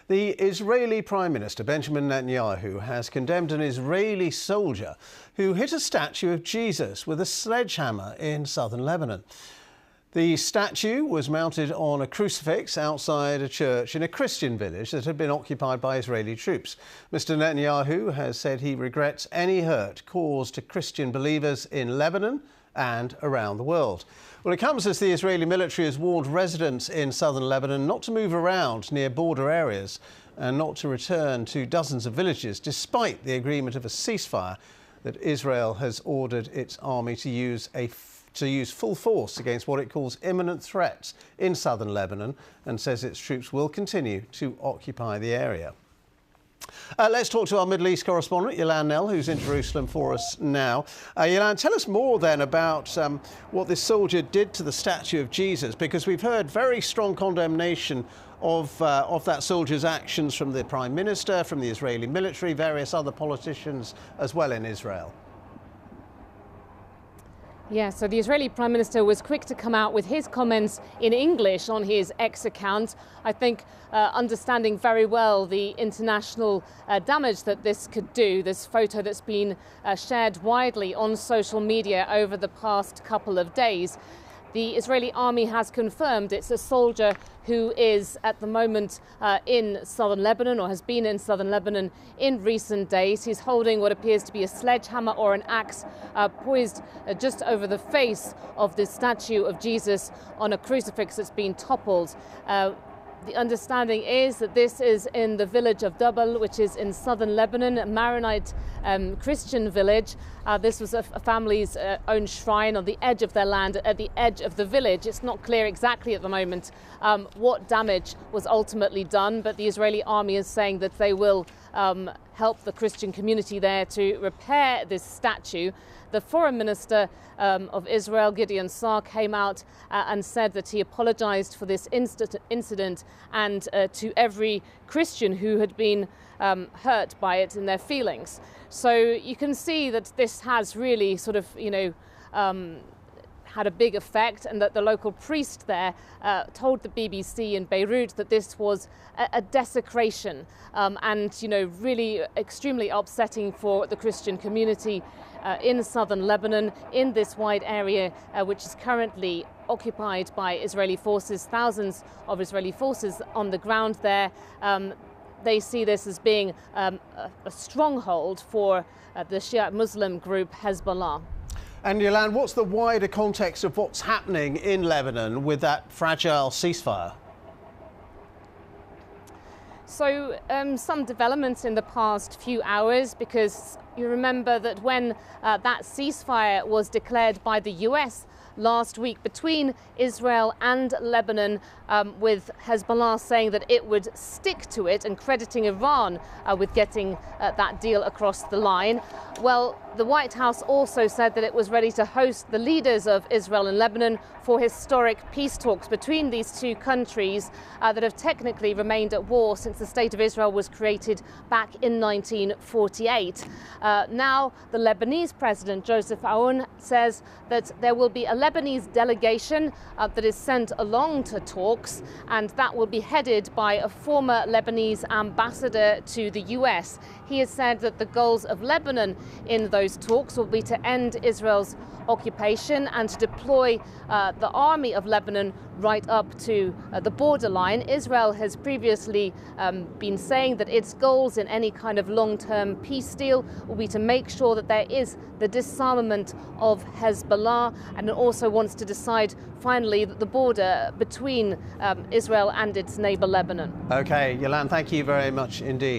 The Israeli Prime Minister Benjamin Netanyahu has condemned an Israeli soldier who hit a statue of Jesus with a sledgehammer in southern Lebanon. The statue was mounted on a crucifix outside a church in a Christian village that had been occupied by Israeli troops. Mr. Netanyahu has said he regrets any hurt caused to Christian believers in Lebanon and around the world. Well, it comes as the Israeli military has warned residents in southern Lebanon not to move around near border areas and not to return to dozens of villages, despite the agreement of a ceasefire that Israel has ordered its army to use full force against what it calls imminent threats in southern Lebanon, and says its troops will continue to occupy the area. Let's talk to our Middle East correspondent, Yilan Nell, who's in Jerusalem for us now. Yilan, tell us more then about what this soldier did to the statue of Jesus, because we've heard very strong condemnation of that soldier's actions from the Prime Minister, from the Israeli military, various other politicians as well in Israel. Yeah, so the Israeli Prime Minister was quick to come out with his comments in English on his X account. I think understanding very well the international damage that this could do, this photo that's been shared widely on social media over the past couple of days. The Israeli army has confirmed it's a soldier who is at the moment in southern Lebanon, or has been in southern Lebanon in recent days. He's holding what appears to be a sledgehammer or an axe poised just over the face of the statue of Jesus on a crucifix that's been toppled. The understanding is that this is in the village of Debel, which is in southern Lebanon, a Maronite Christian village. This was a family's own shrine on the edge of their land, at the edge of the village. It's not clear exactly at the moment what damage was ultimately done, but the Israeli army is saying that they will help the Christian community there to repair this statue. The Foreign Minister of Israel, Gideon Saar, came out and said that he apologized for this incident and to every Christian who had been hurt by it in their feelings. So you can see that this has really sort of, had a big effect, and that the local priest there told the BBC in Beirut that this was a desecration and, really extremely upsetting for the Christian community in southern Lebanon, in this wide area which is currently occupied by Israeli forces, thousands of Israeli forces on the ground there. They see this as being a stronghold for the Shiite Muslim group Hezbollah. And Yilan, what's the wider context of what's happening in Lebanon with that fragile ceasefire? So some developments in the past few hours, because you remember that when that ceasefire was declared by the US last week between Israel and Lebanon, with Hezbollah saying that it would stick to it and crediting Iran with getting that deal across the line. Well, the White House also said that it was ready to host the leaders of Israel and Lebanon for historic peace talks between these two countries that have technically remained at war since the State of Israel was created back in 1948. Now, the Lebanese President, Joseph Aoun, says that there will be a Lebanese delegation that is sent along to talks, and that will be headed by a former Lebanese ambassador to the US. He has said that the goals of Lebanon in those talks will be to end Israel's occupation and to deploy the army of Lebanon right up to the borderline. Israel has previously been saying that its goals in any kind of long-term peace deal will be to make sure that there is the disarmament of Hezbollah, and it also wants to decide finally the border between Israel and its neighbour Lebanon. OK, Yilan, thank you very much indeed.